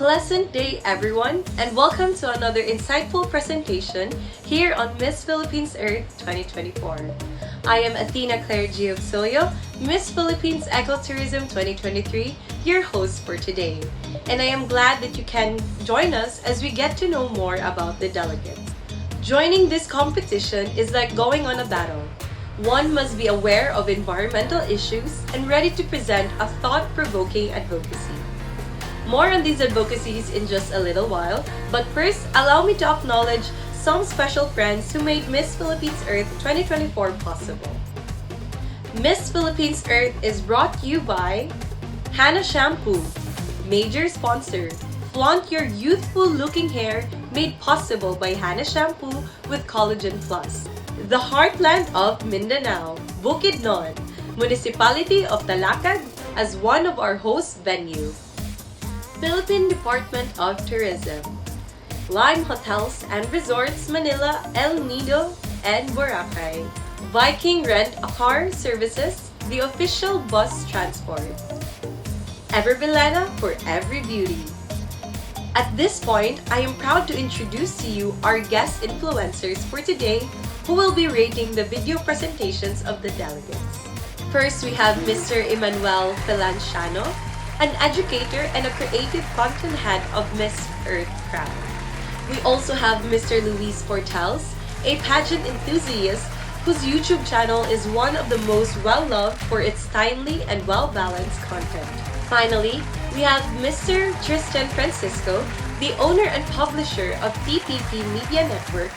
pleasant day, everyone, and welcome to another insightful presentation here on Miss Philippines Earth 2024. I am Athena Claire G. Auxilio, Miss Philippines Ecotourism 2023, your host for today. And I am glad that you can join us as we get to know more about the delegates. Joining this competition is like going on a battle. One must be aware of environmental issues and ready to present a thought-provoking advocacy. More on these advocacies in just a little while, but first, allow me to acknowledge some special friends who made Miss Philippines Earth 2024 possible. Miss Philippines Earth is brought to you by Hana Shampoo, major sponsor. Flaunt your youthful-looking hair, made possible by Hana Shampoo with Collagen Plus. The heartland of Mindanao, Bukidnon, Municipality of Talakad as one of our host venue. Philippine Department of Tourism, Lime Hotels and Resorts Manila, El Nido, and Boracay. Viking Rent-A-Car Services, the official bus transport. Everbilena for every beauty. At this point, I am proud to introduce to you our guest influencers for today who will be rating the video presentations of the delegates. First, we have Mr. Emmanuel Felanciano, an educator and a creative content head of Miss Earth Crown. We also have Mr. Luis Portels, a pageant enthusiast whose YouTube channel is one of the most well-loved for its timely and well-balanced content. Finally, we have Mr. Tristan Francisco, the owner and publisher of TPP Media Network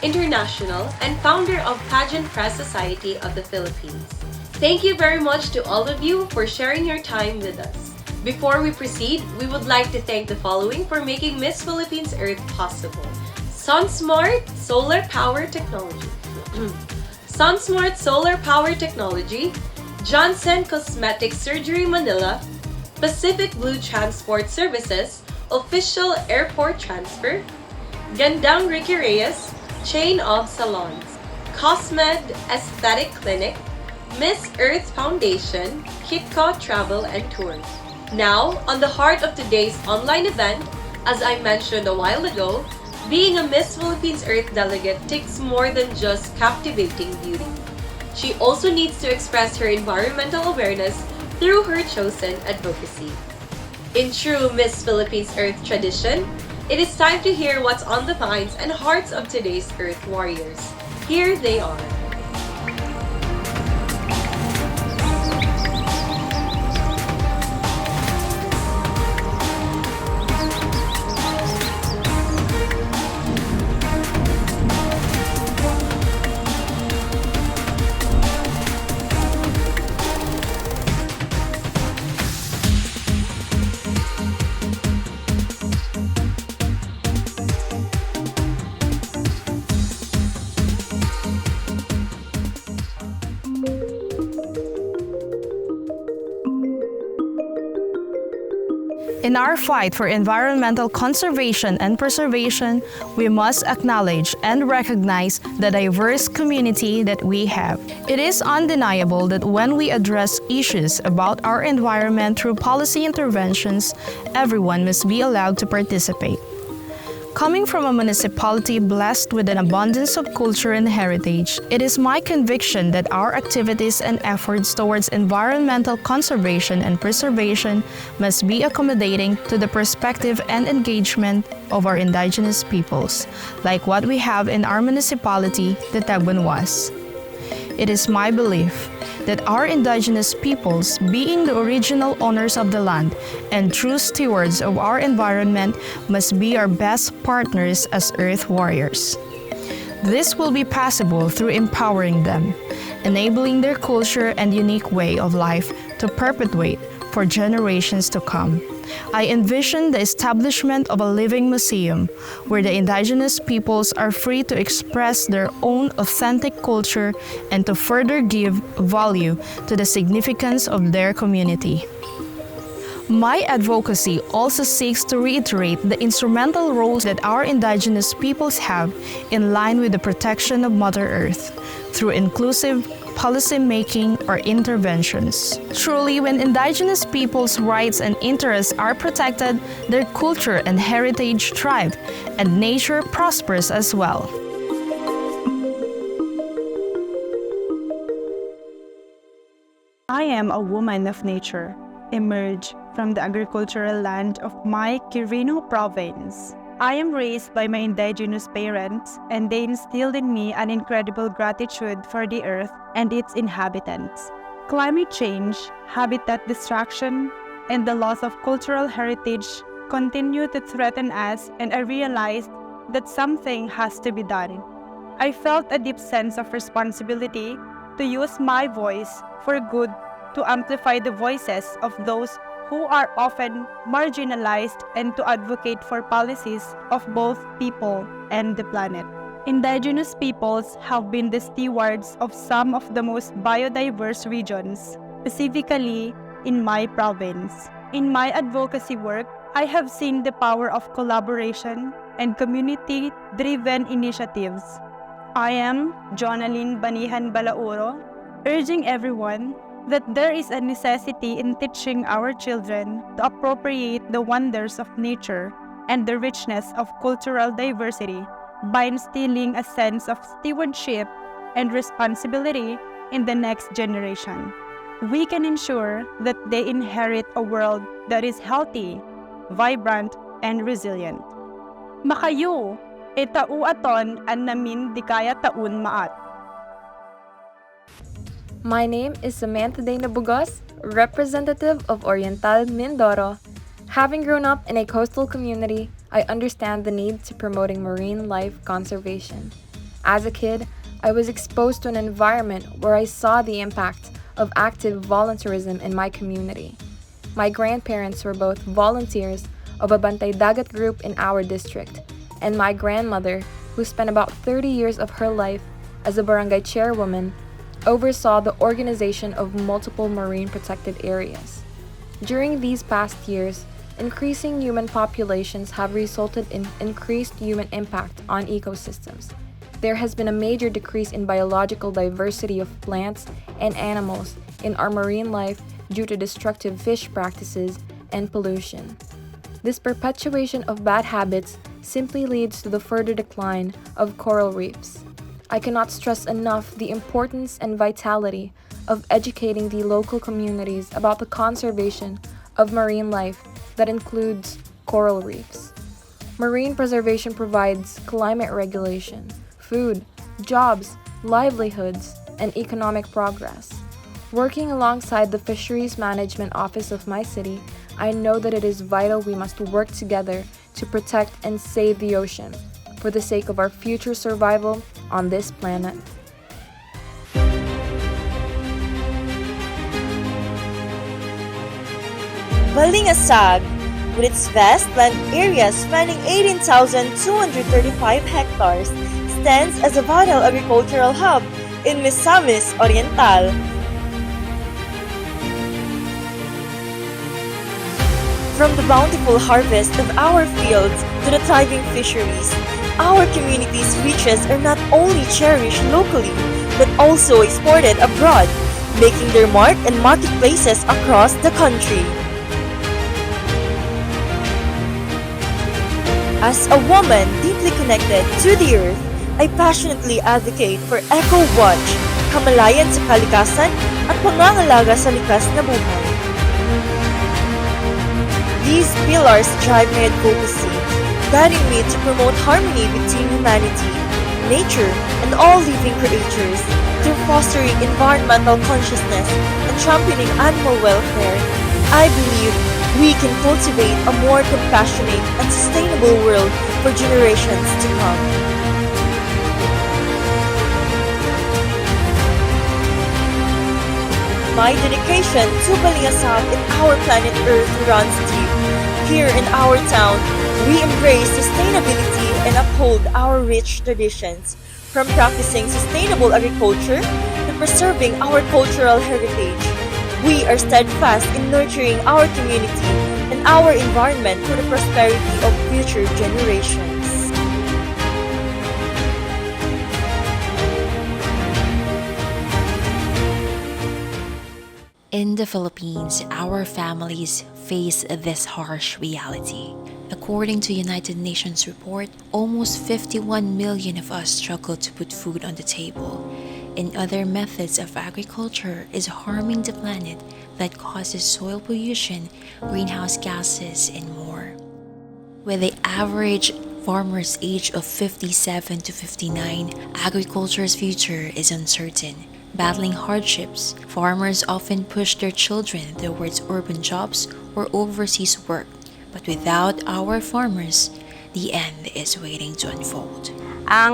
International and founder of Pageant Press Society of the Philippines. Thank you very much to all of you for sharing your time with us. Before we proceed, we would like to thank the following for making Miss Philippines Earth possible. SunSmart Solar Power Technology. SunSmart Solar Power Technology, Johnson Cosmetic Surgery Manila, Pacific Blue Transport Services, Official Airport Transfer, Gandang Ricky Reyes, Chain of Salons, Cosmed Aesthetic Clinic, Miss Earth Foundation, Kitco Travel and Tours. Now, on the heart of today's online event, as I mentioned a while ago, being a Miss Philippines Earth delegate takes more than just captivating beauty. She also needs to express her environmental awareness through her chosen advocacy. In true Miss Philippines Earth tradition, it is time to hear what's on the minds and hearts of today's Earth warriors. Here they are. In our fight for environmental conservation and preservation, we must acknowledge and recognize the diverse community that we have. It is undeniable that when we address issues about our environment through policy interventions, everyone must be allowed to participate. Coming from a municipality blessed with an abundance of culture and heritage, it is my conviction that our activities and efforts towards environmental conservation and preservation must be accommodating to the perspective and engagement of our indigenous peoples, like what we have in our municipality, the Tagbanwas. It is my belief that our indigenous peoples, being the original owners of the land and true stewards of our environment, must be our best partners as Earth warriors. This will be possible through empowering them, enabling their culture and unique way of life to perpetuate for generations to come. I envision the establishment of a living museum where the indigenous peoples are free to express their own authentic culture and to further give value to the significance of their community. My advocacy also seeks to reiterate the instrumental roles that our indigenous peoples have in line with the protection of Mother Earth through inclusive, policy making or interventions. Truly, when indigenous peoples' rights and interests are protected, their culture and heritage thrive, and nature prospers as well. I am a woman of nature, emerged from the agricultural land of my Quirino province. I am raised by my indigenous parents, and they instilled in me an incredible gratitude for the earth and its inhabitants. Climate change, habitat destruction, and the loss of cultural heritage continue to threaten us, and I realized that something has to be done. I felt a deep sense of responsibility to use my voice for good, to amplify the voices of those who are often marginalized, and to advocate for policies of both people and the planet. Indigenous peoples have been the stewards of some of the most biodiverse regions, specifically in my province. In my advocacy work, I have seen the power of collaboration and community-driven initiatives. I am Jonaline Banihan Balauro, urging everyone that there is a necessity in teaching our children to appropriate the wonders of nature and the richness of cultural diversity by instilling a sense of stewardship and responsibility in the next generation. We can ensure that they inherit a world that is healthy, vibrant, and resilient. Makayo, etau aton an namin di kaya taun maat. My name is Samantha Dana Bugos, representative of Oriental Mindoro. Having grown up in a coastal community, I understand the need to promoting marine life conservation. As a kid, I was exposed to an environment where I saw the impact of active volunteerism in my community. My grandparents were both volunteers of a Bantay Dagat group in our district, and my grandmother, who spent about 30 years of her life as a barangay chairwoman, oversaw the organization of multiple marine protected areas. During these past years, increasing human populations have resulted in increased human impact on ecosystems. There has been a major decrease in biological diversity of plants and animals in our marine life due to destructive fish practices and pollution. This perpetuation of bad habits simply leads to the further decline of coral reefs. I cannot stress enough the importance and vitality of educating the local communities about the conservation of marine life that includes coral reefs. Marine preservation provides climate regulation, food, jobs, livelihoods, and economic progress. Working alongside the Fisheries Management Office of my city, I know that it is vital we must work together to protect and save the ocean for the sake of our future survival on this planet. Balingasag, with its vast land area spanning 18,235 hectares, stands as a vital agricultural hub in Misamis Oriental. From the bountiful harvest of our fields to the thriving fisheries, our community's riches are not only cherished locally, but also exported abroad, making their mark in marketplaces across the country. As a woman deeply connected to the earth, I passionately advocate for eco-watch, kamalayan sa kalikasan at pangangalaga sa likas na buhay. These pillars drive my advocacy, guiding me to promote harmony between humanity, nature, and all living creatures through fostering environmental consciousness and championing animal welfare. I believe we can cultivate a more compassionate and sustainable world for generations to come. My dedication to Balingasag and our planet Earth runs deep. Here in our town, we embrace sustainability and uphold our rich traditions, from practicing sustainable agriculture to preserving our cultural heritage. We are steadfast in nurturing our community and our environment for the prosperity of future generations. In the Philippines, our families face this harsh reality. According to United Nations report, almost 51 million of us struggle to put food on the table. And other methods of agriculture is harming the planet that causes soil pollution, greenhouse gases, and more. With the average farmer's age of 57 to 59, agriculture's future is uncertain. Battling hardships, farmers often push their children towards urban jobs or overseas work. But without our farmers, the end is waiting to unfold. Ang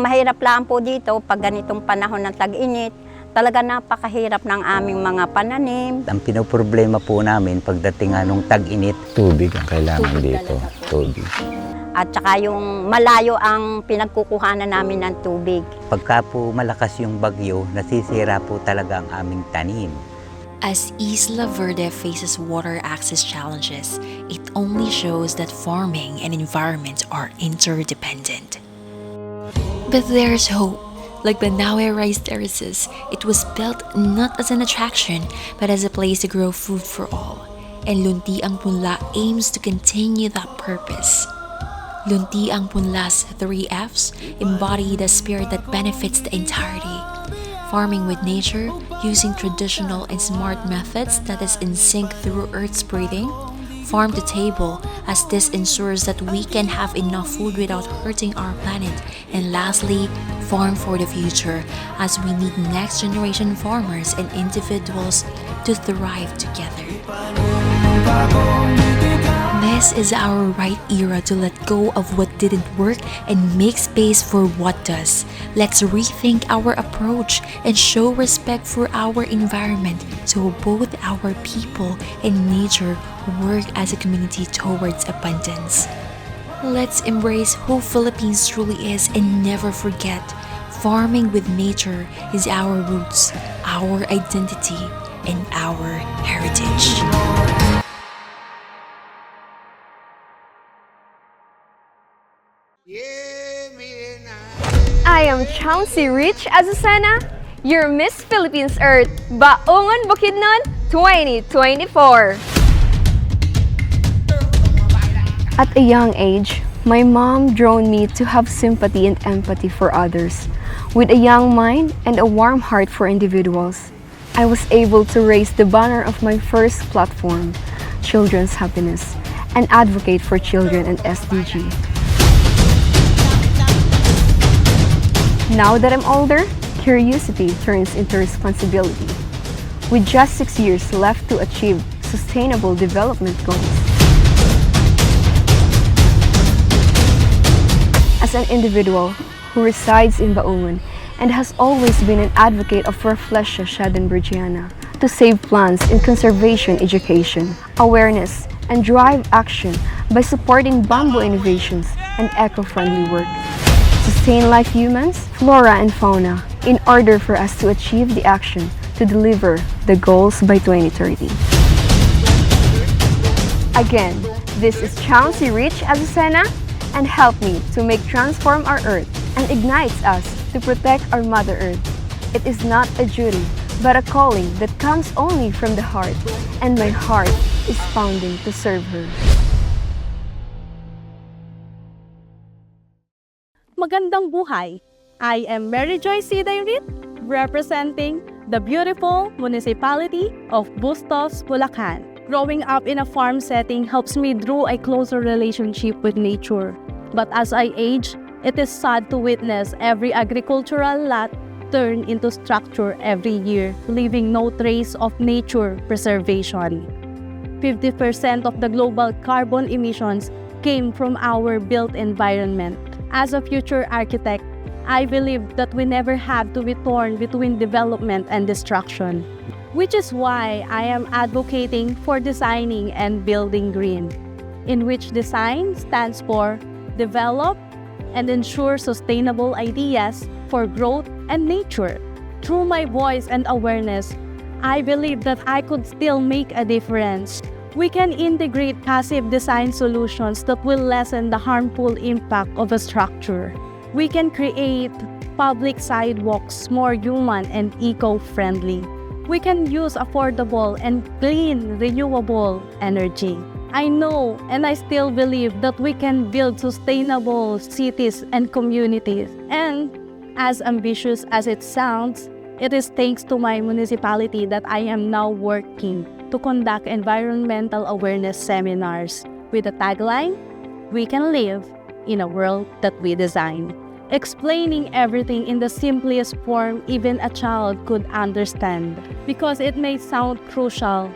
mahirap lang po dito pag ganitong panahon ng tag-init, talaga napakahirap ng aming mga pananim. Ang pinoproblema po namin pagdating nung tag-init, Tubig ang kailangan dito. Tubig. At saka yung malayo ang pinagkukuhanan namin ng tubig. pagka po malakas yung bagyo, nasisira po talaga ang aming tanim. As Isla Verde faces water access challenges, it only shows that farming and environment are interdependent. But there's hope. Like Banawe Rice Terraces, it was built not as an attraction, but as a place to grow food for all. And Luntiang Punla aims to continue that purpose. Luntiang Punla's 3 Fs embody the spirit that benefits the entirety. Farming with nature, using traditional and smart methods that is in sync through Earth's breathing. Farm to table, as this ensures that we can have enough food without hurting our planet. And lastly, farm for the future, as we need next generation farmers and individuals to thrive together. This is our right era to let go of what didn't work and make space for what does. Let's rethink our approach and show respect for our environment so both our people and nature work as a community towards abundance. Let's embrace who Philippines truly is and never forget, farming with nature is our roots, our identity, and our heritage. I am Chauncey Rich Azucena, your Miss Philippines Earth Baongon Bukidnon 2024. At a young age, my mom drove me to have sympathy and empathy for others. With a young mind and a warm heart for individuals, I was able to raise the banner of my first platform, Children's Happiness, and advocate for children and SDG. Now that I'm older, curiosity turns into responsibility. With just 6 years left to achieve sustainable development goals. As an individual who resides in Baungon and has always been an advocate of Reflexia Shadenbergiana to save plants in conservation education, awareness, and drive action by supporting bamboo innovations and eco-friendly work. Sustain like humans, flora and fauna, in order for us to achieve the action to deliver the goals by 2030. Again, this is Chauncey Rich Azucena, and help me to make transform our Earth and ignites us to protect our Mother Earth. It is not a duty, but a calling that comes only from the heart, and my heart is pounding to serve her. Magandang buhay! I am Mary Joy Sidayrit, representing the beautiful municipality of Bustos, Bulacan. Growing up in a farm setting helps me draw a closer relationship with nature. But as I age, it is sad to witness every agricultural lot turn into structure every year, leaving no trace of nature preservation. 50% of the global carbon emissions came from our built environment. As a future architect, I believe that we never have to be torn between development and destruction, which is why I am advocating for designing and building green, in which design stands for develop and ensure sustainable ideas for growth and nature. Through my voice and awareness, I believe that I could still make a difference. We can integrate passive design solutions that will lessen the harmful impact of a structure. We can create public sidewalks more human and eco-friendly. we can use affordable and clean renewable energy. I know and I still believe that we can build sustainable cities and communities. And as ambitious as it sounds, it is thanks to my municipality that I am now working to conduct environmental awareness seminars with the tagline, "We can live in a world that we design," explaining everything in the simplest form even a child could understand. Because it may sound crucial,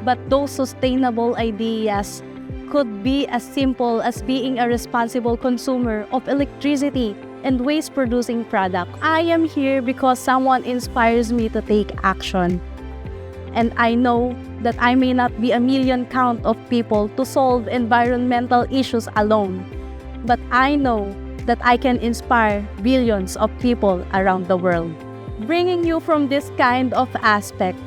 but those sustainable ideas could be as simple as being a responsible consumer of electricity and waste-producing products. I am here because someone inspires me to take action. And I know that I may not be a million count of people to solve environmental issues alone, but I know that I can inspire billions of people around the world. Bringing you from this kind of aspect,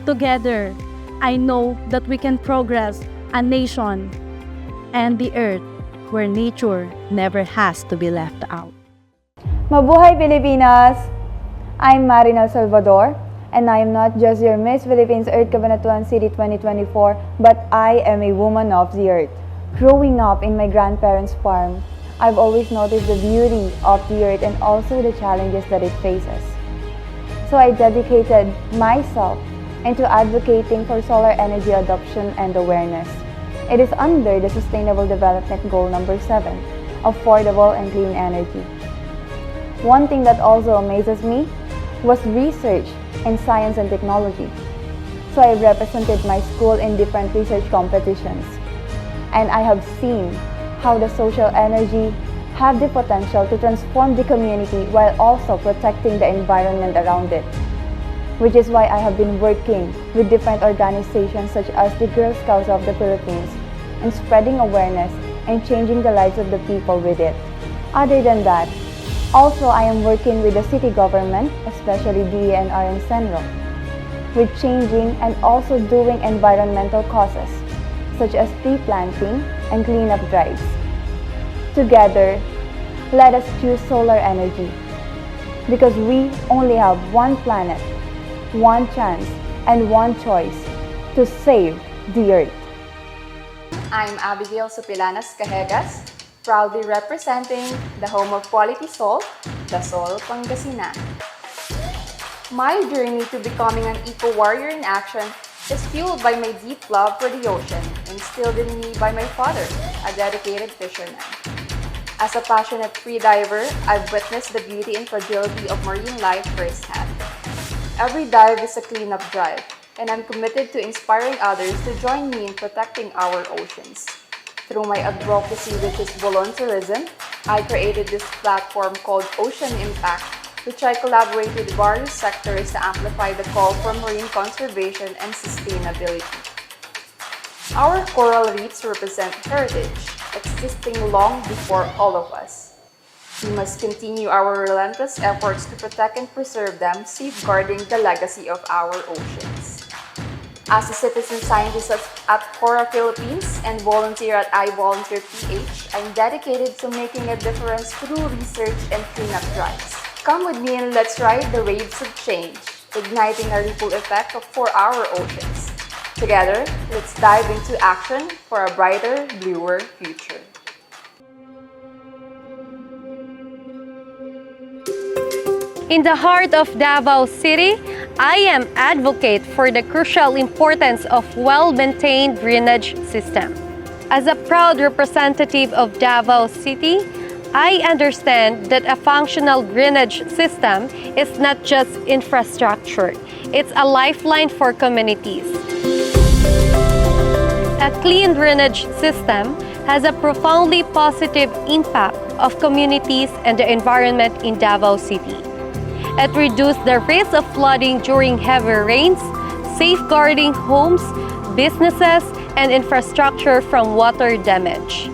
together, I know that we can progress a nation and the earth where nature never has to be left out. Mabuhay Pilipinas! I'm Marinel Salvador, and I am not just your Miss Philippines Earth Cabanatuan City 2024, but I am a woman of the earth. Growing up in my grandparents' farm, I've always noticed the beauty of the earth and also the challenges that it faces. So I dedicated myself into advocating for solar energy adoption and awareness. It is under the Sustainable Development Goal number 7, affordable and clean energy. One thing that also amazes me was research in science and technology. So I represented my school in different research competitions. And I have seen how the social energy have the potential to transform the community while also protecting the environment around it. Which is why I have been working with different organizations such as the Girl Scouts of the Philippines in spreading awareness and changing the lives of the people with it. Other than that, also I am working with the city government, especially DENR and Senro, with changing and also doing environmental causes such as tree planting and cleanup drives. Together, let us choose solar energy because we only have one planet, one chance, and one choice to save the earth. I'm Abigail Supilanas Cajegas, proudly representing the home of quality salt, the Sol Pangasinan. My journey to becoming an eco-warrior in action is fueled by my deep love for the ocean, instilled in me by my father, a dedicated fisherman. As a passionate freediver, I've witnessed the beauty and fragility of marine life firsthand. Every dive is a cleanup drive, and I'm committed to inspiring others to join me in protecting our oceans. Through my advocacy, which is volunteerism, I created this platform called Ocean Impact, which I collaborate with various sectors to amplify the call for marine conservation and sustainability. Our coral reefs represent heritage, existing long before all of us. We must continue our relentless efforts to protect and preserve them, safeguarding the legacy of our oceans. As a citizen scientist at Cora Philippines and volunteer at iVolunteer.ph, I'm dedicated to making a difference through research and cleanup drives. Come with me and let's ride the waves of change, igniting a ripple effect for our oceans. Together, let's dive into action for a brighter, bluer future. In the heart of Davao City, I am advocate for the crucial importance of well-maintained drainage system. As a proud representative of Davao City, I understand that a functional drainage system is not just infrastructure, it's a lifeline for communities. A clean drainage system has a profoundly positive impact of communities and the environment in Davao City. It reduces the risk of flooding during heavy rains, safeguarding homes, businesses, and infrastructure from water damage.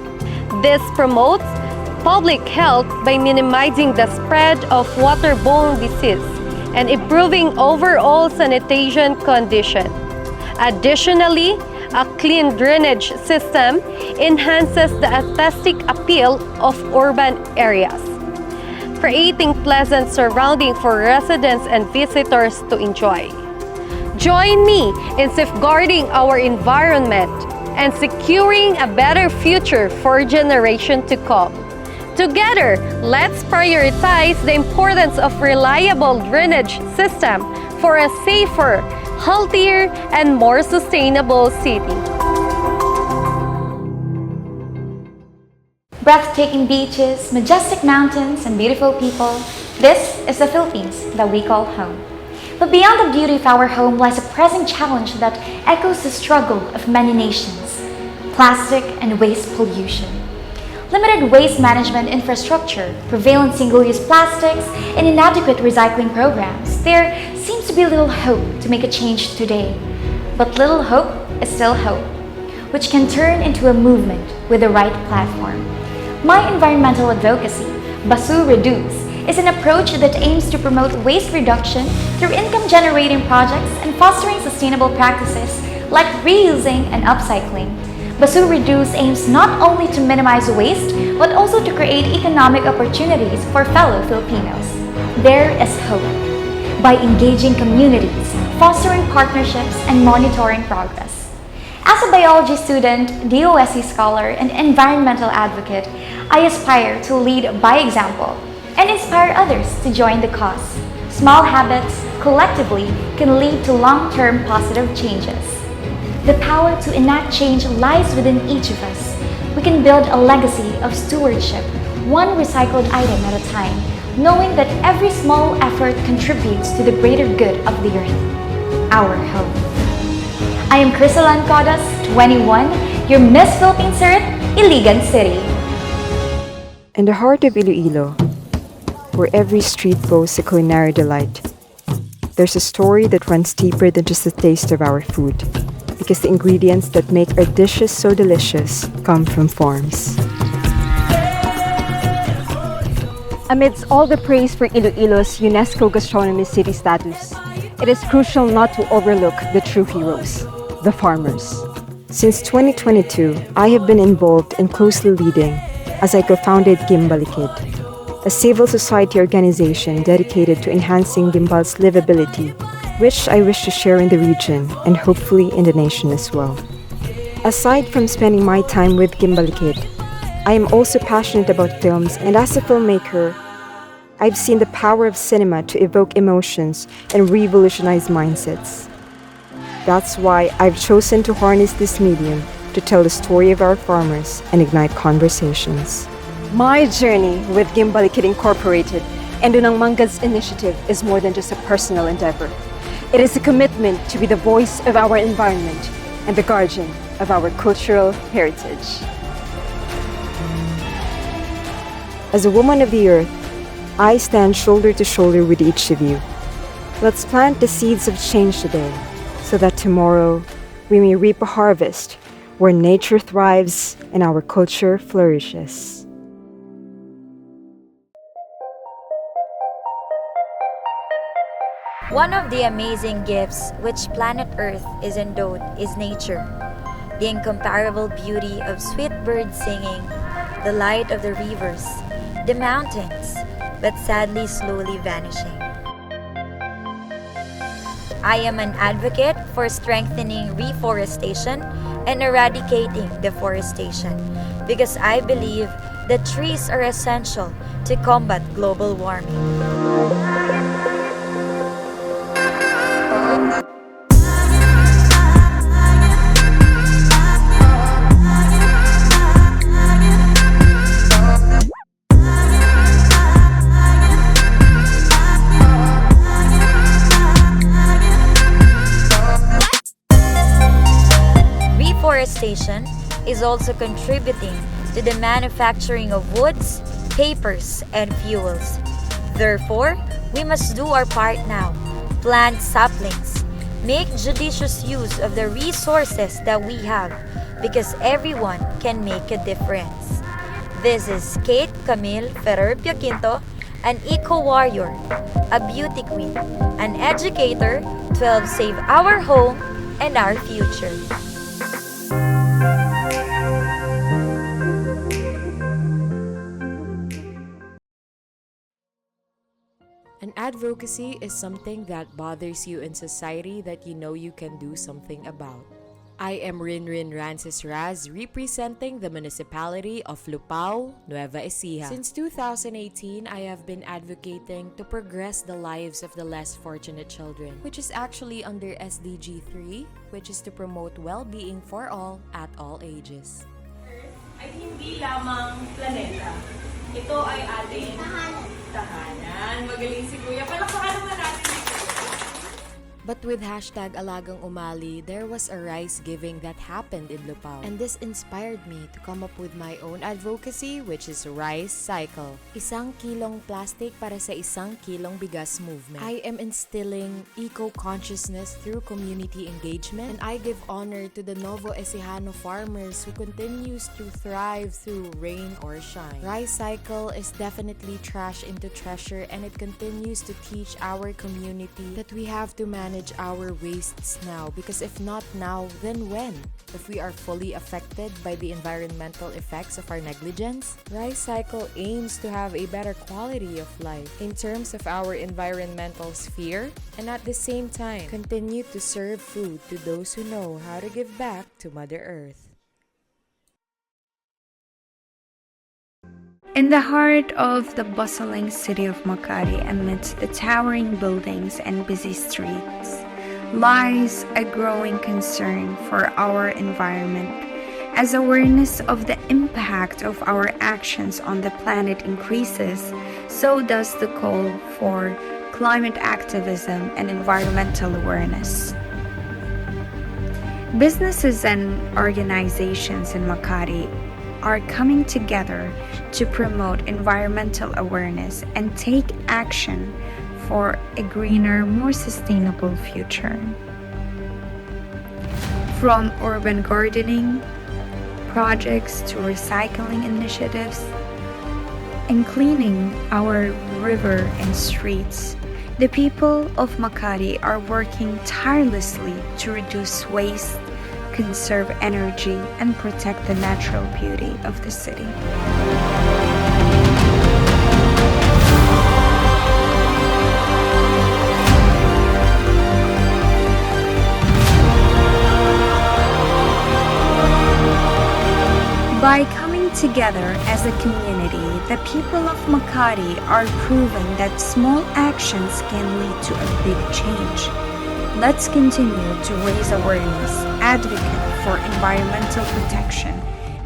This promotes public health by minimizing the spread of waterborne disease and improving overall sanitation condition. Additionally, a clean drainage system enhances the aesthetic appeal of urban areas, creating pleasant surroundings for residents and visitors to enjoy. Join me in safeguarding our environment and securing a better future for generations to come. Together, let's prioritize the importance of reliable drainage system for a safer, healthier, and more sustainable city. Breathtaking beaches, majestic mountains, and beautiful people, this is the Philippines that we call home. But beyond the beauty of our home lies a pressing challenge that echoes the struggle of many nations: plastic and waste pollution. Limited waste management infrastructure, prevalent single-use plastics, and inadequate recycling programs, there seems to be little hope to make a change today. But little hope is still hope, which can turn into a movement with the right platform. My environmental advocacy, Basu Reduce, is an approach that aims to promote waste reduction through income-generating projects and fostering sustainable practices like reusing and upcycling. Basu Reduce aims not only to minimize waste, but also to create economic opportunities for fellow Filipinos. There is hope. By engaging communities, fostering partnerships, and monitoring progress. As a biology student, DOSC scholar, and environmental advocate, I aspire to lead by example and inspire others to join the cause. Small habits, collectively, can lead to long-term positive changes. The power to enact change lies within each of us. We can build a legacy of stewardship, one recycled item at a time, knowing that every small effort contributes to the greater good of the earth, our home. I am Crisalan Codas, 21, your Miss Philippines Earth, Iligan City. In the heart of Iloilo, where every street boasts a culinary delight, there's a story that runs deeper than just the taste of our food, because the ingredients that make our dishes so delicious come from farms. Amidst all the praise for Iloilo's UNESCO Gastronomy City status, it is crucial not to overlook the true heroes, the farmers. Since 2022, I have been involved in closely leading as I co-founded Gimbalikid, a civil society organization dedicated to enhancing Gimbal's livability, which I wish to share in the region and hopefully in the nation as well. Aside from spending my time with Gimbalikid, I am also passionate about films, and as a filmmaker, I've seen the power of cinema to evoke emotions and revolutionize mindsets. That's why I've chosen to harness this medium to tell the story of our farmers and ignite conversations. My journey with Gimbalikid Incorporated and Unang Manga's initiative is more than just a personal endeavor. It is a commitment to be the voice of our environment and the guardian of our cultural heritage. As a woman of the earth, I stand shoulder to shoulder with each of you. Let's plant the seeds of change today, so that tomorrow we may reap a harvest where nature thrives and our culture flourishes. One of the amazing gifts which planet Earth is endowed is nature. The incomparable beauty of sweet birds singing, the light of the rivers, the mountains, but sadly slowly vanishing. I am an advocate for strengthening reforestation and eradicating deforestation because I believe that trees are essential to combat global warming. Reforestation is also contributing to the manufacturing of woods, papers, and fuels. Therefore, we must do our part now. Plant saplings. Make judicious use of the resources that we have because everyone can make a difference. This is Kate Camille Ferrer Piaquinto, an eco-warrior, a beauty queen, an educator to help save our home and our future. An advocate advocacy is something that bothers you in society that you know you can do something about. I am Rinrin Rances Raz, representing the municipality of Lupao, Nueva Ecija. Since 2018, I have been advocating to progress the lives of the less fortunate children, which is actually under SDG 3, which is to promote well-being for all at all ages. Ay hindi lamang planeta. Ito ay ating tahanan. Magaling si Kuya. Palakpakan naman natin si Kuya. But with hashtag Alagang Umali, there was a rice giving that happened in Lupao. And this inspired me to come up with my own advocacy, which is Rice Cycle. 1 kilong plastic para sa 1 kilong bigas movement. I am instilling eco-consciousness through community engagement, and I give honor to the Novo Ecijano farmers who continues to thrive through rain or shine. Rice Cycle is definitely trash into treasure, and it continues to teach our community that we have to manage our wastes now, because if not now, then when? If we are fully affected by the environmental effects of our negligence, Rice Cycle aims to have a better quality of life in terms of our environmental sphere, and at the same time, continue to serve food to those who know how to give back to Mother Earth. In the heart of the bustling city of Makati, amidst the towering buildings and busy streets, lies a growing concern for our environment. As awareness of the impact of our actions on the planet increases, so does the call for climate activism and environmental awareness. Businesses and organizations in Makati are coming together to promote environmental awareness and take action for a greener, more sustainable future. From urban gardening projects to recycling initiatives and cleaning our river and streets, the people of Makati are working tirelessly to reduce waste, conserve energy, and protect the natural beauty of the city. By coming together as a community, the people of Makati are proving that small actions can lead to a big change. Let's continue to raise awareness, advocate for environmental protection,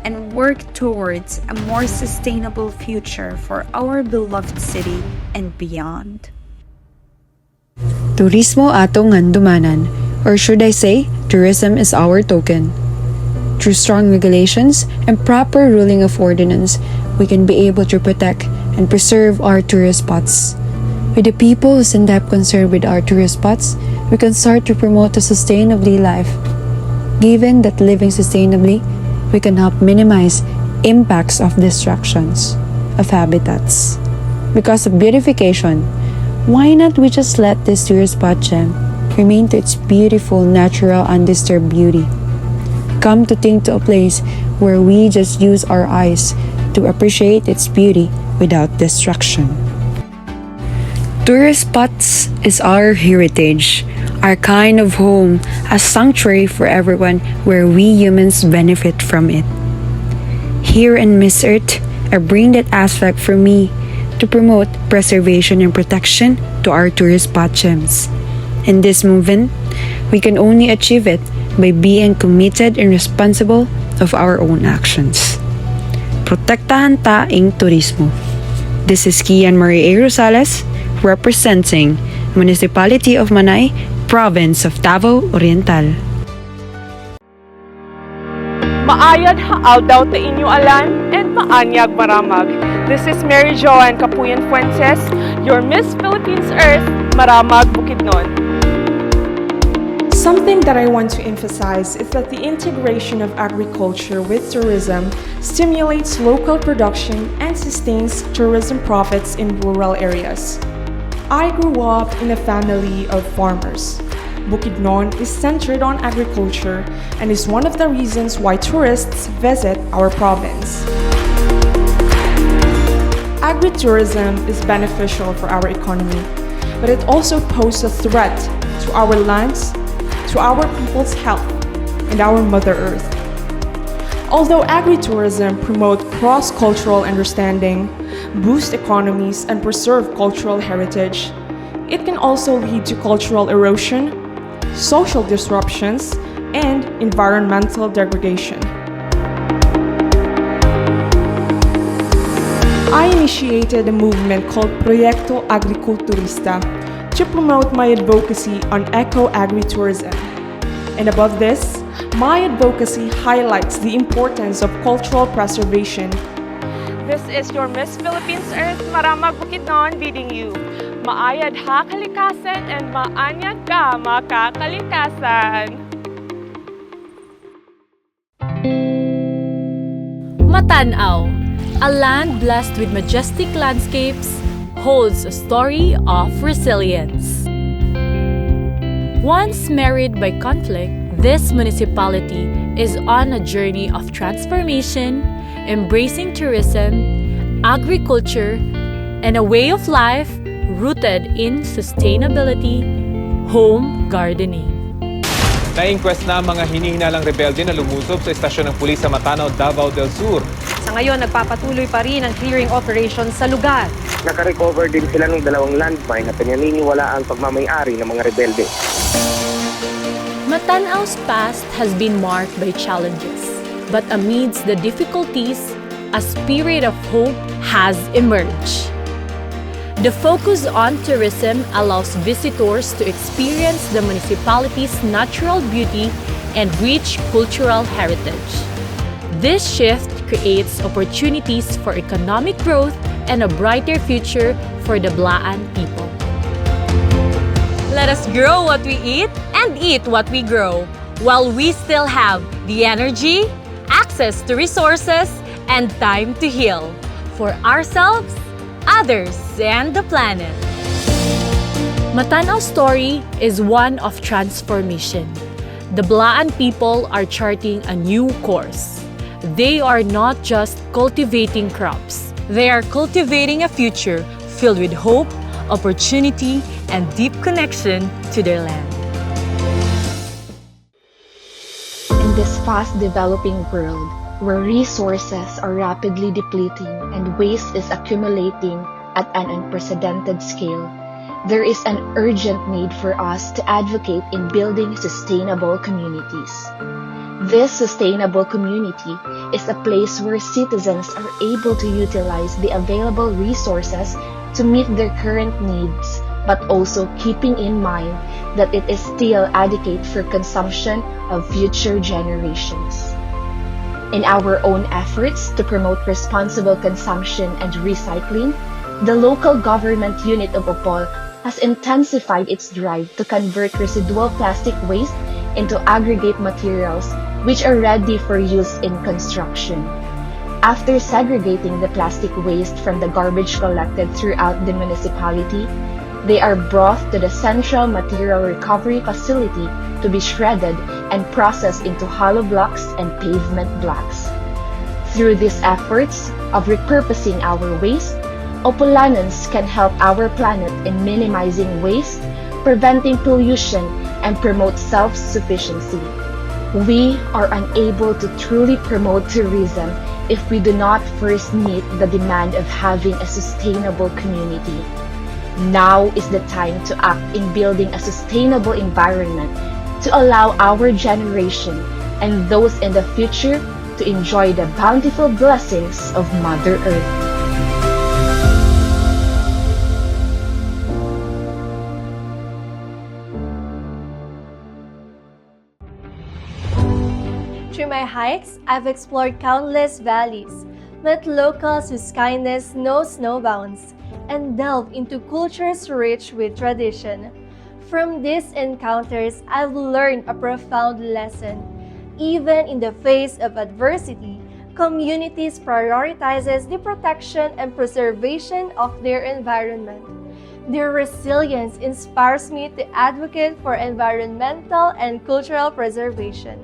and work towards a more sustainable future for our beloved city and beyond. Turismo atong handumanan, or should I say, tourism is our token. Through strong regulations and proper ruling of ordinance, we can be able to protect and preserve our tourist spots. With the people who's in depth concerned with our tourist spots, we can start to promote a sustainably life. Given that living sustainably, we can help minimize impacts of destructions of habitats. Because of beautification, why not we just let this tourist spot gem remain to its beautiful, natural, undisturbed beauty? Come to think to a place where we just use our eyes to appreciate its beauty without destruction. Tourist spots is our heritage, our kind of home, a sanctuary for everyone where we humans benefit from it. Here in Miss Earth, I bring that aspect for me to promote preservation and protection to our tourist spot gems. In this movement, we can only achieve it by being committed and responsible of our own actions. Protektahan ta ing turismo. This is Kian Marie A. Rosales, representing Municipality of Manay, Province of Davao Oriental. Maayad haal daw ta inyo alan and maanyag maramag. This is Mary Joanne Capuyan Fuentes, your Miss Philippines Earth, Maramag Bukidnon. Something that I want to emphasize is that the integration of agriculture with tourism stimulates local production and sustains tourism profits in rural areas. I grew up in a family of farmers. Bukidnon is centered on agriculture and is one of the reasons why tourists visit our province. Agritourism is beneficial for our economy. but it also poses a threat to our lands, to our people's health, and our Mother Earth. Although agritourism promotes cross-cultural understanding, boost economies, and preserve cultural heritage, it can also lead to cultural erosion, social disruptions, and environmental degradation. I initiated a movement called Proyecto Agriculturista to promote my advocacy on eco-agritourism. And above this, my advocacy highlights the importance of cultural preservation. This is your Miss Philippines Earth, Maramag Bukidnon, bidding you, maayad ha kalikasan and maanyag ka makakalikasan. Matanaw, a land blessed with majestic landscapes, holds a story of resilience. Once marred by conflict, this municipality is on a journey of transformation, embracing tourism, agriculture, and a way of life rooted in sustainability, home gardening. Na-inquest na ang mga hinihinalang rebelde na lumusob sa istasyon ng pulis sa Matanaw, Davao del Sur. Sa ngayon, nagpapatuloy pa rin ang clearing operation sa lugar. Nakarecover din sila ng 2 landmine na pinaniniwala ang pagmamayari ng mga rebelde. Matanaw's past has been marked by challenges, but amidst the difficulties, a spirit of hope has emerged. The focus on tourism allows visitors to experience the municipality's natural beauty and rich cultural heritage. This shift creates opportunities for economic growth and a brighter future for the Blaan people. Let us grow what we eat and eat what we grow, while we still have the energy, access to resources, and time to heal for ourselves, others, and the planet. Matanaw's story is one of transformation. The Blaan people are charting a new course. They are not just cultivating crops. They are cultivating a future filled with hope, opportunity, and deep connection to their land. In this fast-developing world, where resources are rapidly depleting and waste is accumulating at an unprecedented scale, there is an urgent need for us to advocate in building sustainable communities. This sustainable community is a place where citizens are able to utilize the available resources to meet their current needs, but also keeping in mind that it is still adequate for consumption of future generations. In our own efforts to promote responsible consumption and recycling, the local government unit of Opol has intensified its drive to convert residual plastic waste into aggregate materials which are ready for use in construction. After segregating the plastic waste from the garbage collected throughout the municipality, they are brought to the Central Material Recovery Facility to be shredded and processed into hollow blocks and pavement blocks. Through these efforts of repurposing our waste, Opolanans can help our planet in minimizing waste, preventing pollution, and promote self-sufficiency. We are unable to truly promote tourism if we do not first meet the demand of having a sustainable community. Now is the time to act in building a sustainable environment to allow our generation and those in the future to enjoy the bountiful blessings of Mother Earth. Through my hikes, I've explored countless valleys, met locals whose kindness knows no bounds, and delved into cultures rich with tradition. From these encounters, I've learned a profound lesson. Even in the face of adversity, communities prioritizes the protection and preservation of their environment. Their resilience inspires me to advocate for environmental and cultural preservation.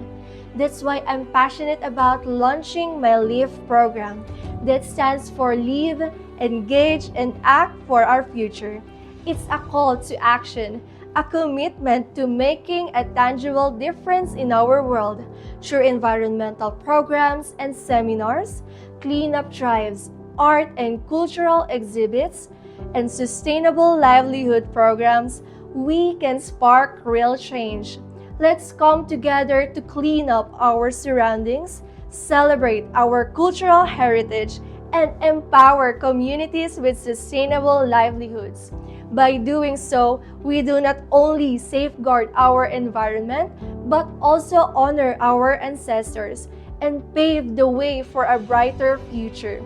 That's why I'm passionate about launching my LIVE program that stands for Live, Engage, and Act for Our Future. It's a call to action, a commitment to making a tangible difference in our world through environmental programs and seminars, cleanup drives, art and cultural exhibits, and sustainable livelihood programs. We can spark real change. Let's come together to clean up our surroundings, celebrate our cultural heritage, and empower communities with sustainable livelihoods. By doing so, we do not only safeguard our environment, but also honor our ancestors and pave the way for a brighter future.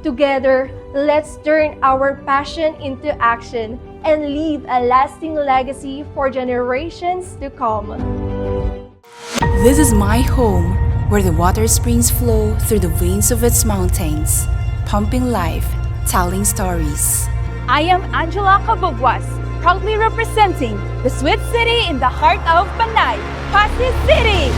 Together, let's turn our passion into action and leave a lasting legacy for generations to come. This is my home, where the water springs flow through the veins of its mountains, pumping life, telling stories. I am Angela Cabugwas, proudly representing the sweet city in the heart of Panay, Pasig City!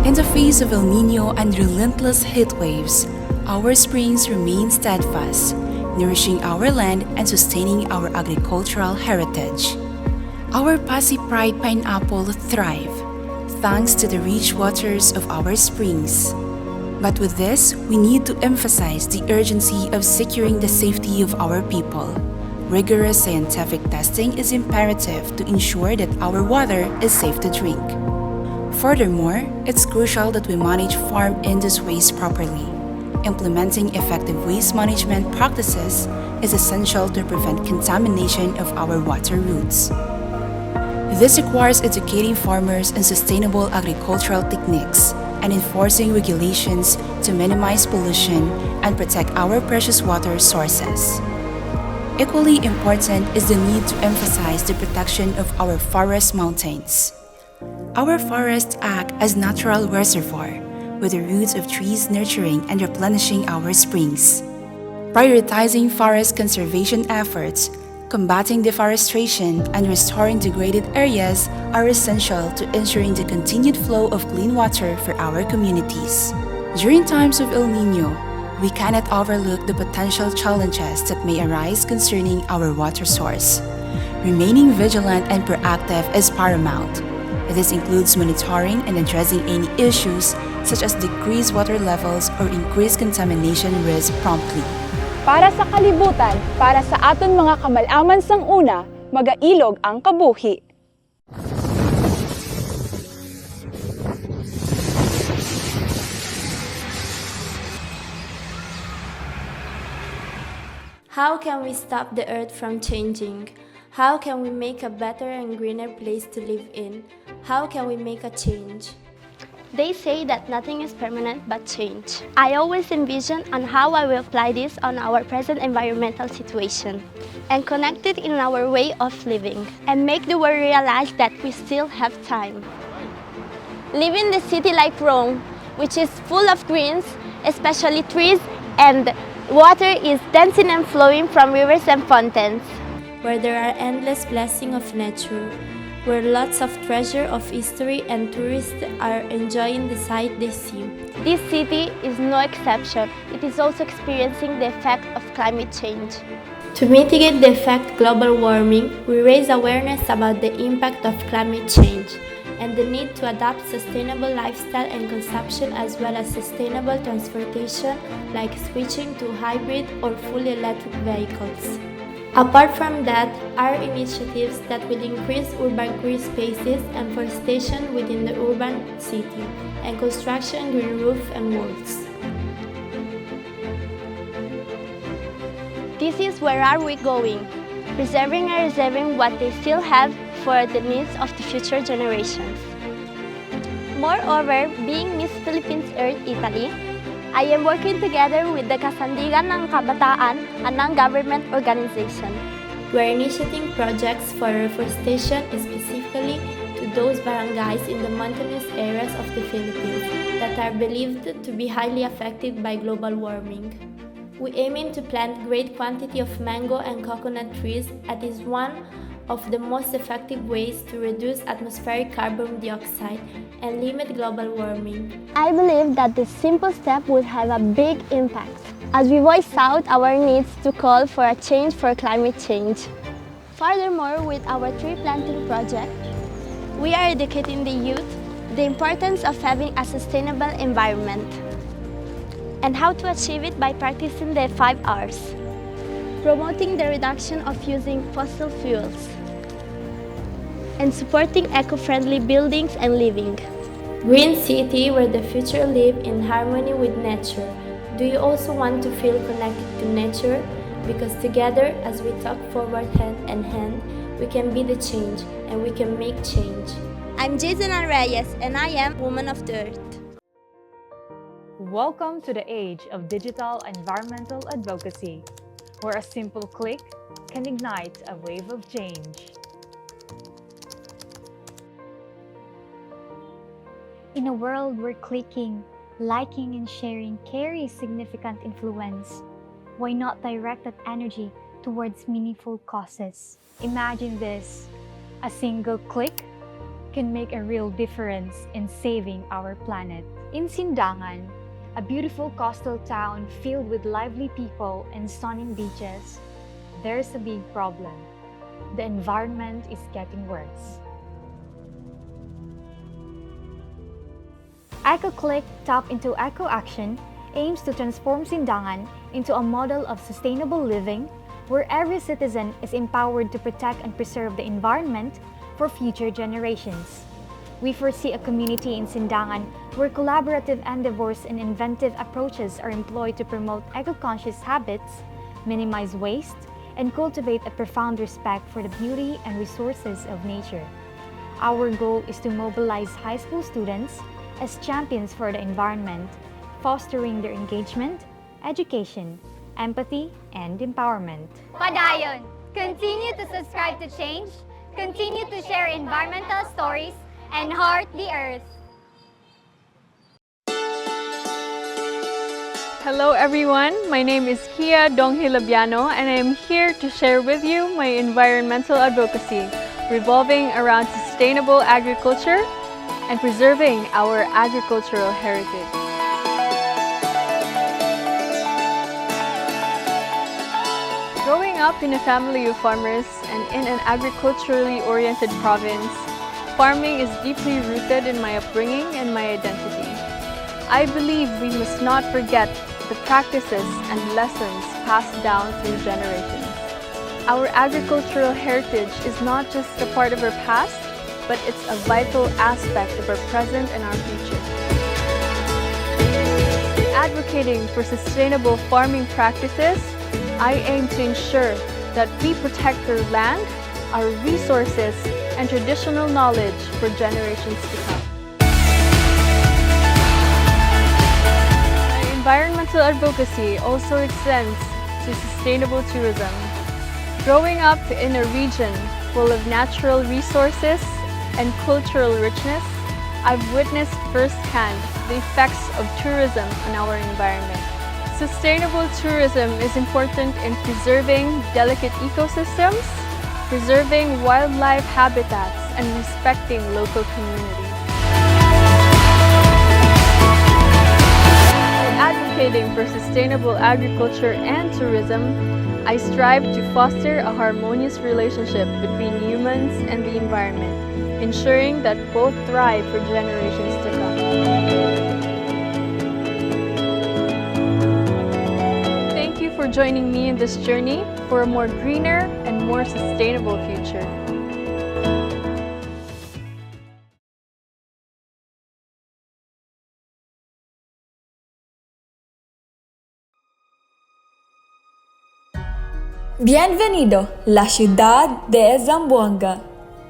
In the face of El Nino and relentless heat waves, our springs remain steadfast, nourishing our land and sustaining our agricultural heritage. Our Pasig Pride pineapple thrive, thanks to the rich waters of our springs. But with this, we need to emphasize the urgency of securing the safety of our people. Rigorous scientific testing is imperative to ensure that our water is safe to drink. Furthermore, it's crucial that we manage farm-induced waste properly. Implementing effective waste management practices is essential to prevent contamination of our water routes. This requires educating farmers on sustainable agricultural techniques and enforcing regulations to minimize pollution and protect our precious water sources. Equally important is the need to emphasize the protection of our forest mountains. Our forests act as natural reservoir, with the roots of trees nurturing and replenishing our springs. Prioritizing forest conservation efforts, combating deforestation, and restoring degraded areas are essential to ensuring the continued flow of clean water for our communities. During times of El Nino, we cannot overlook the potential challenges that may arise concerning our water source. Remaining vigilant and proactive is paramount. This includes monitoring and addressing any issues such as decreased water levels or increased contamination risk promptly. Para sa kalibutan, para sa aton mga kamalaman sang una, magailog ang kabuhi. How can we stop the earth from changing? How can we make a better and greener place to live in? How can we make a change? They say that nothing is permanent but change. I always envision on how I will apply this on our present environmental situation and connect it in our way of living and make the world realize that we still have time. Living the city like Rome, which is full of greens, especially trees, and water is dancing and flowing from rivers and fountains. Where there are endless blessings of nature, where lots of treasure of history and tourists are enjoying the sight they see. This city is no exception. It is also experiencing the effect of climate change. To mitigate the effect of global warming, we raise awareness about the impact of climate change and the need to adopt sustainable lifestyle and consumption as well as sustainable transportation like switching to hybrid or fully electric vehicles. Apart from that, are initiatives that will increase urban green spaces and forestation within the urban city, and construction green roof and walls. This is where are we going? Preserving and reserving what they still have for the needs of the future generations. Moreover, being Miss Philippines Earth Italy, I am working together with the Kasandigan ng Kabataan, a non-government organization. We are initiating projects for reforestation specifically to those barangays in the mountainous areas of the Philippines that are believed to be highly affected by global warming. We aim to plant great quantity of mango and coconut trees as is one of the most effective ways to reduce atmospheric carbon dioxide and limit global warming. I believe that this simple step would have a big impact. as we voice out our needs to call for a change for climate change. Furthermore, with our tree planting project, we are educating the youth the importance of having a sustainable environment and how to achieve it by practicing the 5 Rs, promoting the reduction of using fossil fuels, and supporting eco-friendly buildings and living. Green city where the future live in harmony with nature. Do you also want to feel connected to nature? Because together, as we talk forward hand in hand, we can be the change and we can make change. I'm Jason Reyes and I am Woman of the Earth. Welcome to the age of digital environmental advocacy, where a simple click can ignite a wave of change. In a world where clicking, liking, and sharing carries significant influence, why not direct that energy towards meaningful causes? Imagine this: a single click can make a real difference in saving our planet. In Sindangan, a beautiful coastal town filled with lively people and stunning beaches, there's a big problem. The environment is getting worse. EcoClick Tap into Eco Action aims to transform Sindangan into a model of sustainable living where every citizen is empowered to protect and preserve the environment for future generations. We foresee a community in Sindangan where collaborative endeavors and inventive approaches are employed to promote eco-conscious habits, minimize waste, and cultivate a profound respect for the beauty and resources of nature. Our goal is to mobilize high school students as champions for the environment, fostering their engagement, education, empathy, and empowerment. Padayon, continue to subscribe to change, continue to share environmental stories, and heart the earth. Hello everyone, my name is Kia Donghilabiano and I am here to share with you my environmental advocacy revolving around sustainable agriculture and preserving our agricultural heritage. Growing up in a family of farmers and in an agriculturally oriented province, farming is deeply rooted in my upbringing and my identity. I believe we must not forget the practices and lessons passed down through generations. Our agricultural heritage is not just a part of our past, but it's a vital aspect of our present and our future. In advocating for sustainable farming practices, I aim to ensure that we protect our land, our resources, and traditional knowledge for generations to come. My environmental advocacy also extends to sustainable tourism. Growing up in a region full of natural resources and cultural richness, I've witnessed firsthand the effects of tourism on our environment. Sustainable tourism is important in preserving delicate ecosystems, preserving wildlife habitats, and respecting local communities. By advocating for sustainable agriculture and tourism, I strive to foster a harmonious relationship between humans and the environment, ensuring that both thrive for generations to come. Thank you for joining me in this journey for a more greener and more sustainable future. Bienvenido, la ciudad de Zamboanga,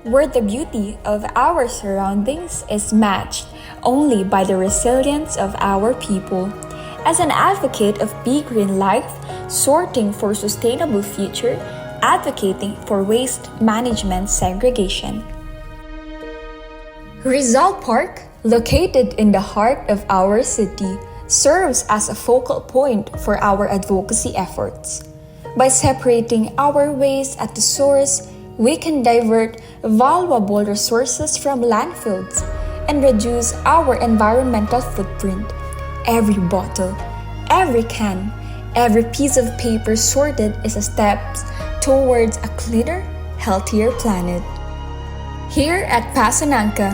where the beauty of our surroundings is matched only by the resilience of our people. As an advocate of Be Green Life, sorting for sustainable future, advocating for waste management segregation. Rizal Park, located in the heart of our city, serves as a focal point for our advocacy efforts. By separating our waste at the source, we can divert valuable resources from landfills and reduce our environmental footprint. Every bottle, every can, Every piece of paper sorted is a step towards a cleaner, healthier planet. Here at Pasananca,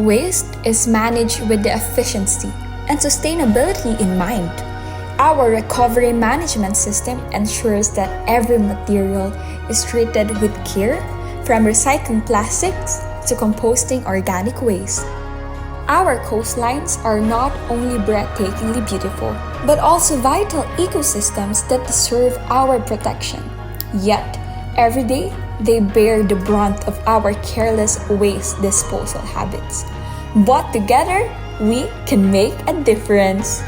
waste is managed with the efficiency and sustainability in mind. Our recovery management system ensures that every material is treated with care, from recycling plastics to composting organic waste. Our coastlines are not only breathtakingly beautiful, but also vital ecosystems that deserve our protection. Yet, every day, they bear the brunt of our careless waste disposal habits. But together, we can make a difference.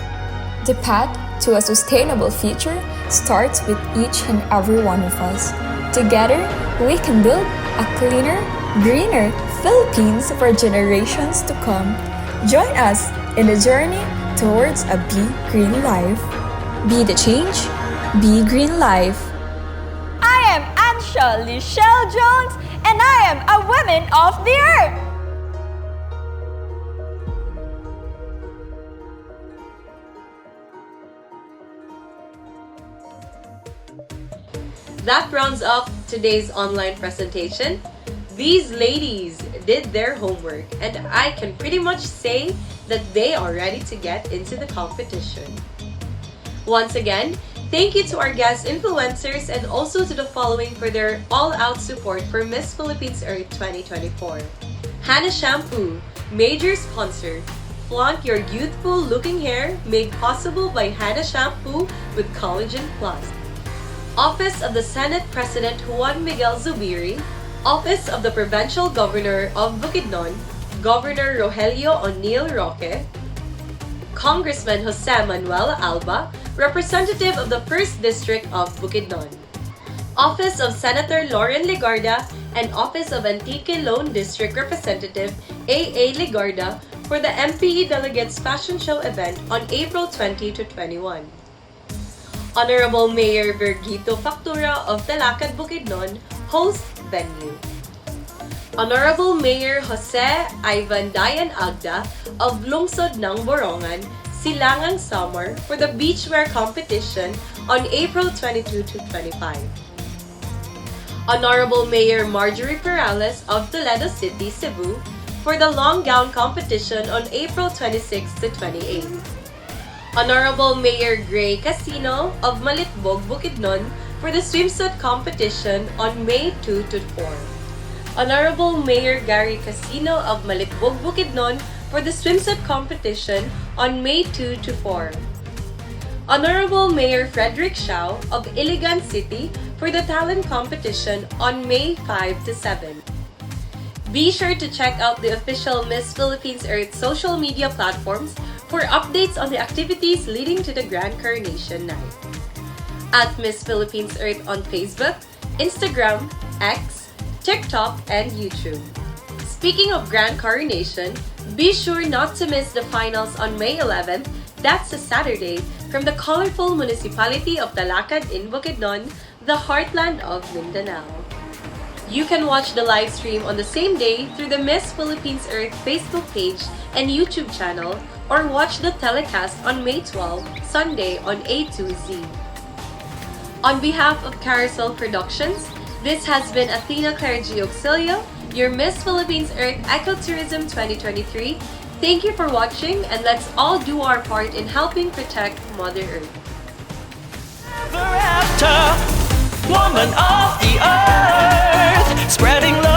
The path to a sustainable future starts with each and every one of us. Together, we can build a cleaner, greener Philippines for generations to come. Join us in the journey towards a Be Green life. Be the change, be green life. I am Ansha Lichelle Jones, and I am a woman of the earth. That rounds up today's online presentation. These ladies did their homework, and I can pretty much say that they are ready to get into the competition. Once again, thank you to our guest influencers and also to the following for their all-out support for Miss Philippines Earth 2024. Hannah Shampoo, major sponsor. Flaunt your youthful-looking hair, made possible by Hannah Shampoo with Collagen Plus. Office of the Senate President Juan Miguel Zubiri, Office of the Provincial Governor of Bukidnon, Governor Rogelio O'Neill Roque, Congressman Jose Manuel Alba, Representative of the 1st District of Bukidnon, Office of Senator Lauren Legarda, and Office of Antique Lone District Representative A.A. Legarda for the MPE Delegates Fashion Show event on April 20 to 21. Honorable Mayor Virgito Factura of Talakad, Bukidnon, host venue. Honorable Mayor Jose Ivan Dayan Agda of Lungsod ng Borongan, Silangang Summer for the beachwear competition on April 22 to 25. Honorable Mayor Marjorie Perales of Toledo City, Cebu for the long gown competition on April 26 to 28. Honorable Mayor Gray Casino of Malitbog, Bukidnon for the swimsuit competition on May 2 to 4. Honorable Mayor Gary Casino of Malitbog, Bukidnon for the swimsuit competition on May 2 to 4. Honorable Mayor Frederick Shao of Iligan City for the talent competition on May 5 to 7. Be sure to check out the official Miss Philippines Earth social media platforms for updates on the activities leading to the Grand Coronation Night. At Miss Philippines Earth on Facebook, Instagram, X, TikTok, and YouTube. Speaking of Grand Coronation, be sure not to miss the finals on May 11th, that's a Saturday, from the colorful municipality of Talakad in Bukidnon, the heartland of Mindanao. You can watch the live stream on the same day through the Miss Philippines Earth Facebook page and YouTube channel, or watch the telecast on May 12, Sunday on A2Z. On behalf of Carousel Productions, this has been Athena Claire G. Auxilio, your Miss Philippines Earth Ecotourism 2023. Thank you for watching, and let's all do our part in helping protect Mother Earth. Woman of the earth, spreading love.